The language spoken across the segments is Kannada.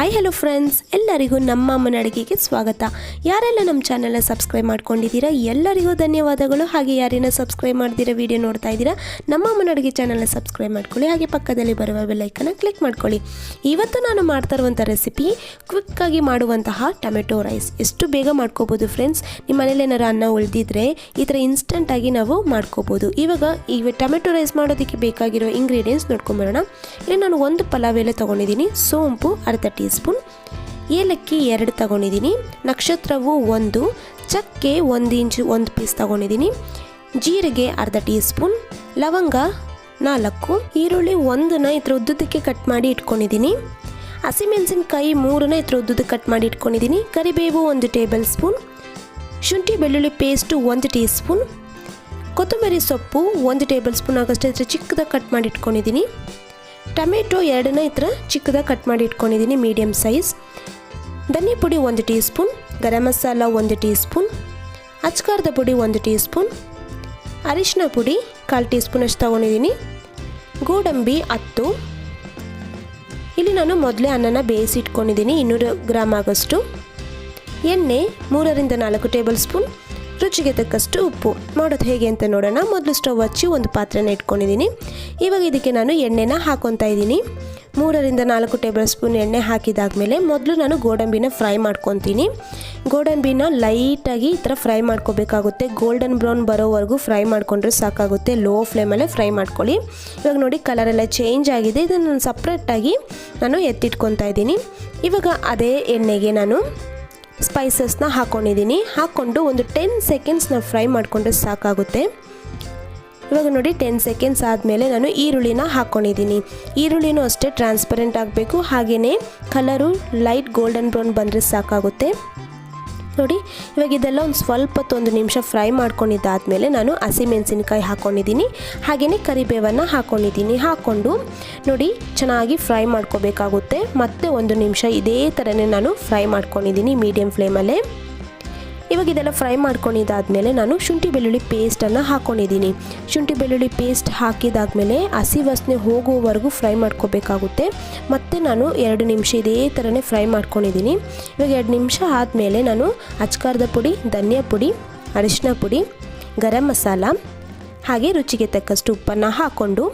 ಹಾಯ್ ಹಲೋ ಫ್ರೆಂಡ್ಸ್, ಎಲ್ಲರಿಗೂ ನಮ್ಮ ಅಮ್ಮನ ಅಡುಗೆಗೆ ಸ್ವಾಗತ. ಯಾರೆಲ್ಲ ನಮ್ಮ ಚಾನೆಲ್ನ ಸಬ್ಸ್ಕ್ರೈಬ್ ಮಾಡ್ಕೊಂಡಿದ್ದೀರಾ ಎಲ್ಲರಿಗೂ ಧನ್ಯವಾದಗಳು. ಹಾಗೆ ಯಾರೇನ ಸಬ್ಸ್ಕ್ರೈಬ್ ಮಾಡ್ದಿರೋ ವಿಡಿಯೋ ನೋಡ್ತಾ ಇದ್ದೀರಾ ನಮ್ಮ ಅಮ್ಮನ ಅಡುಗೆ ಚಾನೆಲ್ನ ಸಬ್ಸ್ಕ್ರೈಬ್ ಮಾಡ್ಕೊಳ್ಳಿ. ಹಾಗೆ ಪಕ್ಕದಲ್ಲಿ ಬರುವ ಬೆಲ್ ಐಕನ್ನ ಕ್ಲಿಕ್ ಮಾಡ್ಕೊಳ್ಳಿ. ಇವತ್ತು ನಾನು ಮಾಡ್ತಾ ಇರುವಂಥ ರೆಸಿಪಿ ಕ್ವಿಕ್ಕಾಗಿ ಮಾಡುವಂತಹ ಟೊಮೆಟೊ ರೈಸ್. ಎಷ್ಟು ಬೇಗ ಮಾಡ್ಕೋಬೋದು ಫ್ರೆಂಡ್ಸ್. ನಿಮ್ಮ ಮನೇಲಿ ಏನಾರು ಅನ್ನ ಉಳಿದಿದ್ರೆ ಈ ಥರ ಇನ್ಸ್ಟಂಟಾಗಿ ನಾವು ಮಾಡ್ಕೋಬೋದು. ಈಗ ಟೊಮೆಟೊ ರೈಸ್ ಮಾಡೋದಕ್ಕೆ ಬೇಕಾಗಿರೋ ಇಂಗ್ರೀಡಿಯೆಂಟ್ಸ್ ನೋಡ್ಕೊಂಬರೋಣ. ಇಲ್ಲಿ ನಾನು ಒಂದು ಪಲಾವ್ ಎಲೆ ತೊಗೊಂಡಿದ್ದೀನಿ, ಸೋಂಪು ಅರ್ಧ ಟೀ ಸ್ಪೂನ್, ಏಲಕ್ಕಿ 2 ತಗೊಂಡಿದ್ದೀನಿ, ನಕ್ಷತ್ರವು 1, ಚಕ್ಕೆ 1 ಇಂಚು 1 ಪೀಸ್ ತಗೊಂಡಿದ್ದೀನಿ, ಜೀರಿಗೆ ಅರ್ಧ ಟೀ ಸ್ಪೂನ್, ಲವಂಗ 4, ಈರುಳ್ಳಿ 1ನ ಈ ಥರ ಉದ್ದುದಕ್ಕೆ ಕಟ್ ಮಾಡಿ ಇಟ್ಕೊಂಡಿದ್ದೀನಿ, ಹಸಿಮೆಣಸಿನಕಾಯಿ 3ನ ಈ ಥರ ಉದ್ದುದಕ್ಕೆ ಕಟ್ ಮಾಡಿ ಇಟ್ಕೊಂಡಿದ್ದೀನಿ, ಕರಿಬೇವು 1 ಟೇಬಲ್ ಸ್ಪೂನ್, ಶುಂಠಿ ಬೆಳ್ಳುಳ್ಳಿ ಪೇಸ್ಟು 1 ಟೀ ಸ್ಪೂನ್, ಕೊತ್ತಂಬರಿ ಸೊಪ್ಪು 1 ಟೇಬಲ್ ಸ್ಪೂನ್ ಆಗಷ್ಟು ಈ ಥರ ಚಿಕ್ಕದಾಗಿ ಕಟ್ ಮಾಡಿ ಇಟ್ಕೊಂಡಿದ್ದೀನಿ, ಟೊಮೆಟೊ 2ನ ಈ ಥರ ಚಿಕ್ಕದಾಗಿ ಕಟ್ ಮಾಡಿ ಇಟ್ಕೊಂಡಿದ್ದೀನಿ ಮೀಡಿಯಮ್ ಸೈಜ್, ಧನಿಯಾ ಪುಡಿ 1 tea spoon, garam masala 1 tea spoon, ಅಚ್ಕಾರದ ಪುಡಿ 1 ಟೀ ಸ್ಪೂನ್, ಅರಿಶಿನ ಪುಡಿ 1/4 ಟೀ ಸ್ಪೂನ್ ಅಷ್ಟು ತೊಗೊಂಡಿದ್ದೀನಿ, ಗೋಡಂಬಿ 10. ಇಲ್ಲಿ ನಾನು ಮೊದಲೇ ಅನ್ನನ ಬೇಯಿಸಿ ಇಟ್ಕೊಂಡಿದ್ದೀನಿ 200 ಗ್ರಾಮ್ ಆಗೋಷ್ಟು, ಎಣ್ಣೆ 3ರಿಂದ 4 ಟೇಬಲ್ ಸ್ಪೂನ್, ರುಚಿಗೆ ತಕ್ಕಷ್ಟು ಉಪ್ಪು. ಮಾಡೋದು ಹೇಗೆ ಅಂತ ನೋಡೋಣ. ಮೊದಲು ಸ್ಟವ್ ಹಚ್ಚಿ ಒಂದು ಪಾತ್ರೆನ ಇಟ್ಕೊಂಡಿದ್ದೀನಿ. ಇವಾಗ ಇದಕ್ಕೆ ನಾನು ಎಣ್ಣೆನ ಹಾಕೊತಾ ಇದ್ದೀನಿ. 3ರಿಂದ 4 ಟೇಬಲ್ ಸ್ಪೂನ್ ಎಣ್ಣೆ ಹಾಕಿದಾದ್ಮೇಲೆ ಮೊದಲು ನಾನು ಗೋಡಂಬಿನ ಫ್ರೈ ಮಾಡ್ಕೊತೀನಿ. ಗೋಡಂಬಿನ ಲೈಟಾಗಿ ಈ ಥರ ಫ್ರೈ ಮಾಡ್ಕೋಬೇಕಾಗುತ್ತೆ. ಗೋಲ್ಡನ್ ಬ್ರೌನ್ ಬರೋವರೆಗೂ ಫ್ರೈ ಮಾಡಿಕೊಂಡ್ರೆ ಸಾಕಾಗುತ್ತೆ. ಲೋ ಫ್ಲೇಮಲ್ಲೇ ಫ್ರೈ ಮಾಡ್ಕೊಳ್ಳಿ. ಇವಾಗ ನೋಡಿ ಕಲರೆಲ್ಲ ಚೇಂಜ್ ಆಗಿದೆ. ಇದನ್ನು ನಾನು ಸಪ್ರೇಟಾಗಿ ಎತ್ತಿಟ್ಕೊತಾ ಇದ್ದೀನಿ. ಇವಾಗ ಅದೇ ಎಣ್ಣೆಗೆ ನಾನು ಸ್ಪೈಸಸ್ನ ಹಾಕ್ಕೊಂಡಿದ್ದೀನಿ. ಹಾಕ್ಕೊಂಡು ಒಂದು 10 ಸೆಕೆಂಡ್ಸ್ ನಾವು ಫ್ರೈ ಮಾಡಿಕೊಂಡ್ರೆ ಸಾಕಾಗುತ್ತೆ. ಇವಾಗ ನೋಡಿ 10 ಸೆಕೆಂಡ್ಸ್ ಆದಮೇಲೆ ನಾನು ಈರುಳ್ಳಿನ ಹಾಕ್ಕೊಂಡಿದ್ದೀನಿ. ಈರುಳ್ಳಿನೂ ಅಷ್ಟೇ ಟ್ರಾನ್ಸ್ಪರೆಂಟ್ ಆಗಬೇಕು. ಹಾಗೆಯೇ ಕಲರು ಲೈಟ್ ಗೋಲ್ಡನ್ ಬ್ರೌನ್ ಬಂದರೆ ಸಾಕಾಗುತ್ತೆ. ನೋಡಿ ಇವಾಗ ಇದೆಲ್ಲ ಒಂದು ಸ್ವಲ್ಪ ಹೊತ್ತು 1 ನಿಮಿಷ ಫ್ರೈ ಮಾಡ್ಕೊಂಡಿದ್ದಾದಮೇಲೆ ನಾನು ಹಸಿಮೆಣಸಿನಕಾಯಿ ಹಾಕ್ಕೊಂಡಿದ್ದೀನಿ. ಹಾಗೆಯೇ ಕರಿಬೇವನ್ನು ಹಾಕ್ಕೊಂಡಿದ್ದೀನಿ. ಹಾಕ್ಕೊಂಡು ನೋಡಿ ಚೆನ್ನಾಗಿ ಫ್ರೈ ಮಾಡ್ಕೋಬೇಕಾಗುತ್ತೆ. ಮತ್ತೆ 1 ನಿಮಿಷ ಇದೇ ಥರನೇ ನಾನು ಫ್ರೈ ಮಾಡ್ಕೊಂಡಿದ್ದೀನಿ ಮೀಡಿಯಮ್ ಫ್ಲೇಮಲ್ಲೇ. ಇವಾಗ ಇದೆಲ್ಲ ಫ್ರೈ ಮಾಡ್ಕೊಂಡಿದ್ದಾದಮೇಲೆ ನಾನು ಶುಂಠಿ ಬೆಳ್ಳುಳ್ಳಿ ಪೇಸ್ಟನ್ನು ಹಾಕ್ಕೊಂಡಿದ್ದೀನಿ. ಶುಂಠಿ ಬೆಳ್ಳುಳ್ಳಿ ಪೇಸ್ಟ್ ಹಾಕಿದಾದ್ಮೇಲೆ ಹಸಿ ವಾಸನೆ ಹೋಗುವವರೆಗೂ ಫ್ರೈ ಮಾಡ್ಕೋಬೇಕಾಗುತ್ತೆ. ಮತ್ತು ನಾನು 2 ನಿಮಿಷ ಇದೇ ಥರನೇ ಫ್ರೈ ಮಾಡ್ಕೊಂಡಿದ್ದೀನಿ. ಇವಾಗ 2 ನಿಮಿಷ ಆದಮೇಲೆ ನಾನು ಅಚ್ಕಾರದ ಪುಡಿ, ಧನಿಯಾ ಪುಡಿ, ಅರಿಶಿನ ಪುಡಿ, ಗರಂ ಮಸಾಲ ಹಾಗೆ ರುಚಿಗೆ ತಕ್ಕಷ್ಟು ಉಪ್ಪನ್ನು ಹಾಕ್ಕೊಂಡು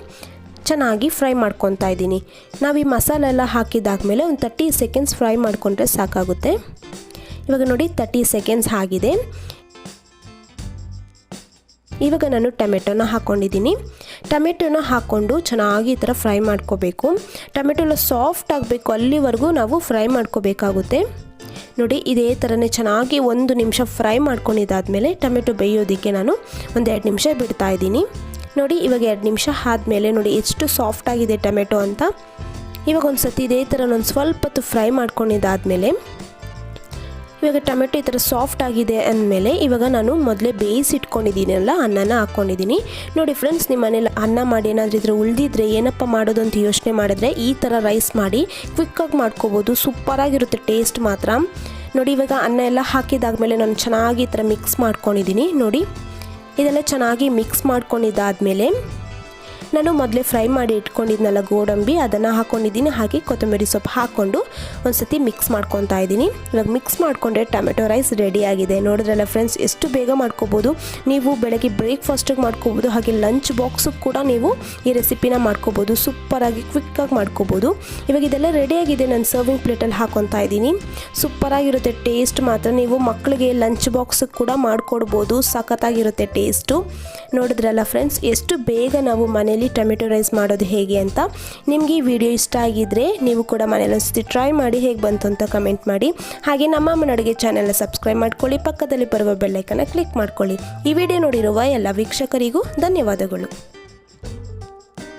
ಚೆನ್ನಾಗಿ ಫ್ರೈ ಮಾಡ್ಕೊತಾ ಇದ್ದೀನಿ. ನಾವು ಈ ಮಸಾಲೆ ಎಲ್ಲ ಹಾಕಿದಾದ್ಮೇಲೆ ಒಂದು 30 ಸೆಕೆಂಡ್ಸ್ ಫ್ರೈ ಮಾಡಿಕೊಂಡ್ರೆ ಸಾಕಾಗುತ್ತೆ. ಇವಾಗ ನೋಡಿ 30 ಸೆಕೆಂಡ್ಸ್ ಆಗಿದೆ. ಇವಾಗ ನಾನು ಟೊಮೆಟೊನ ಹಾಕ್ಕೊಂಡಿದ್ದೀನಿ. ಟೊಮೆಟೊನ ಹಾಕ್ಕೊಂಡು ಚೆನ್ನಾಗಿ ಈ ಥರ ಫ್ರೈ ಮಾಡ್ಕೋಬೇಕು. ಟೊಮೆಟೊ ಎಲ್ಲ ಸಾಫ್ಟ್ ಆಗಬೇಕು, ಅಲ್ಲಿವರೆಗೂ ನಾವು ಫ್ರೈ ಮಾಡ್ಕೋಬೇಕಾಗುತ್ತೆ. ನೋಡಿ ಇದೇ ಥರನೇ ಚೆನ್ನಾಗಿ 1 ನಿಮಿಷ ಫ್ರೈ ಮಾಡ್ಕೊಂಡಿದ್ದಾದಮೇಲೆ ಟೊಮೆಟೊ ಬೇಯೋದಕ್ಕೆ ನಾನು ಒಂದು 2 ನಿಮಿಷ ಬಿಡ್ತಾ ಇದ್ದೀನಿ. ನೋಡಿ ಇವಾಗ 2 ನಿಮಿಷ ಆದಮೇಲೆ ನೋಡಿ ಎಷ್ಟು ಸಾಫ್ಟ್ ಆಗಿದೆ ಟೊಮೆಟೊ ಅಂತ. ಇವಾಗ ಒಂದು ಸತಿ ಇದೇ ಥರ ಒಂದು ಸ್ವಲ್ಪ ಹೊತ್ತು ಫ್ರೈ ಮಾಡ್ಕೊಂಡಿದ್ದಾದಮೇಲೆ ಇವಾಗ ಟೊಮೆಟೊ ಈ ಥರ ಸಾಫ್ಟ್ ಆಗಿದೆ ಅಂದಮೇಲೆ ಇವಾಗ ನಾನು ಮೊದಲೇ ಬೇಯಿಸಿಟ್ಕೊಂಡಿದ್ದೀನಲ್ಲ ಅನ್ನನ ಹಾಕ್ಕೊಂಡಿದ್ದೀನಿ. ನೋಡಿ ಫ್ರೆಂಡ್ಸ್, ನಿಮ್ಮ ಮನೇಲಿ ಅನ್ನ ಮಾಡಿ ಏನಾದರೂ ಇದ್ರೆ ಉಳಿದಿದ್ರೆ ಏನಪ್ಪ ಮಾಡೋದು ಅಂತ ಯೋಚನೆ ಮಾಡಿದ್ರೆ ಈ ಥರ ರೈಸ್ ಮಾಡಿ ಕ್ವಿಕ್ಕಾಗಿ ಮಾಡ್ಕೋಬೋದು. ಸೂಪರಾಗಿರುತ್ತೆ ಟೇಸ್ಟ್ ಮಾತ್ರ. ನೋಡಿ ಇವಾಗ ಅನ್ನ ಎಲ್ಲ ಹಾಕಿದಾದ್ಮೇಲೆ ನಾನು ಚೆನ್ನಾಗಿ ಈ ಥರ ಮಿಕ್ಸ್ ಮಾಡ್ಕೊಂಡಿದ್ದೀನಿ. ನೋಡಿ ಇದೆಲ್ಲ ಚೆನ್ನಾಗಿ ಮಿಕ್ಸ್ ಮಾಡ್ಕೊಂಡಿದ್ದಾದಮೇಲೆ ನಾನು ಮೊದಲೇ ಫ್ರೈ ಮಾಡಿ ಇಟ್ಕೊಂಡಿದ್ನಲ್ಲ ಗೋಡಂಬಿ, ಅದನ್ನು ಹಾಕ್ಕೊಂಡಿದ್ದೀನಿ. ಹಾಗೆ ಕೊತ್ತಂಬರಿ ಸೊಪ್ಪು ಹಾಕ್ಕೊಂಡು ಒಂದು ಸತಿ ಮಿಕ್ಸ್ ಮಾಡ್ಕೊತಾ ಇದ್ದೀನಿ. ಇವಾಗ ಮಿಕ್ಸ್ ಮಾಡಿಕೊಂಡ್ರೆ ಟೊಮೆಟೊ ರೈಸ್ ರೆಡಿಯಾಗಿದೆ. ನೋಡಿದ್ರಲ್ಲ ಫ್ರೆಂಡ್ಸ್, ಎಷ್ಟು ಬೇಗ ಮಾಡ್ಕೋಬೋದು. ನೀವು ಬೆಳಗ್ಗೆ ಬ್ರೇಕ್ಫಾಸ್ಟಿಗೆ ಮಾಡ್ಕೋಬೋದು, ಹಾಗೆ ಲಂಚ್ ಬಾಕ್ಸಿಗೆ ಕೂಡ ನೀವು ಈ ರೆಸಿಪಿನ ಮಾಡ್ಕೋಬೋದು. ಸೂಪರಾಗಿ ಕ್ವಿಕ್ಕಾಗಿ ಮಾಡ್ಕೋಬೋದು. ಇವಾಗ ಇದೆಲ್ಲ ರೆಡಿಯಾಗಿದೆ. ನಾನು ಸರ್ವಿಂಗ್ ಪ್ಲೇಟಲ್ಲಿ ಹಾಕ್ಕೊತಾ ಇದ್ದೀನಿ. ಸೂಪರಾಗಿರುತ್ತೆ ಟೇಸ್ಟ್ ಮಾತ್ರ. ನೀವು ಮಕ್ಕಳಿಗೆ ಲಂಚ್ ಬಾಕ್ಸಿಗೆ ಕೂಡ ಮಾಡಿಕೊಡ್ಬೋದು. ಸಖತ್ತಾಗಿರುತ್ತೆ ಟೇಸ್ಟು. ನೋಡಿದ್ರಲ್ಲ ಫ್ರೆಂಡ್ಸ್, ಎಷ್ಟು ಬೇಗ ನಾವು ಮನೇಲಿ ಟೊಮೆಟೊ ರೈಸ್ ಮಾಡೋದು ಹೇಗೆ ಅಂತ. ನಿಮಗೆ ಈ ವಿಡಿಯೋ ಇಷ್ಟ ಆಗಿದ್ರೆ ನೀವು ಕೂಡ ಮನೇಲಿ ಒಂದ್ಸತಿ ಟ್ರೈ ಮಾಡಿ ಹೇಗೆ ಬಂತು ಅಂತ ಕಮೆಂಟ್ ಮಾಡಿ. ಹಾಗೆ ನಮ್ಮ ಅಮ್ಮನ ಅಡುಗೆ ಚಾನೆಲ್ನ ಸಬ್ಸ್ಕ್ರೈಬ್ ಮಾಡ್ಕೊಳ್ಳಿ. ಪಕ್ಕದಲ್ಲಿ ಬರುವ ಬೆಲ್ ಐಕನ್ನ ಕ್ಲಿಕ್ ಮಾಡ್ಕೊಳ್ಳಿ. ಈ ವಿಡಿಯೋ ನೋಡಿರುವ ಎಲ್ಲ ವೀಕ್ಷಕರಿಗೂ ಧನ್ಯವಾದಗಳು.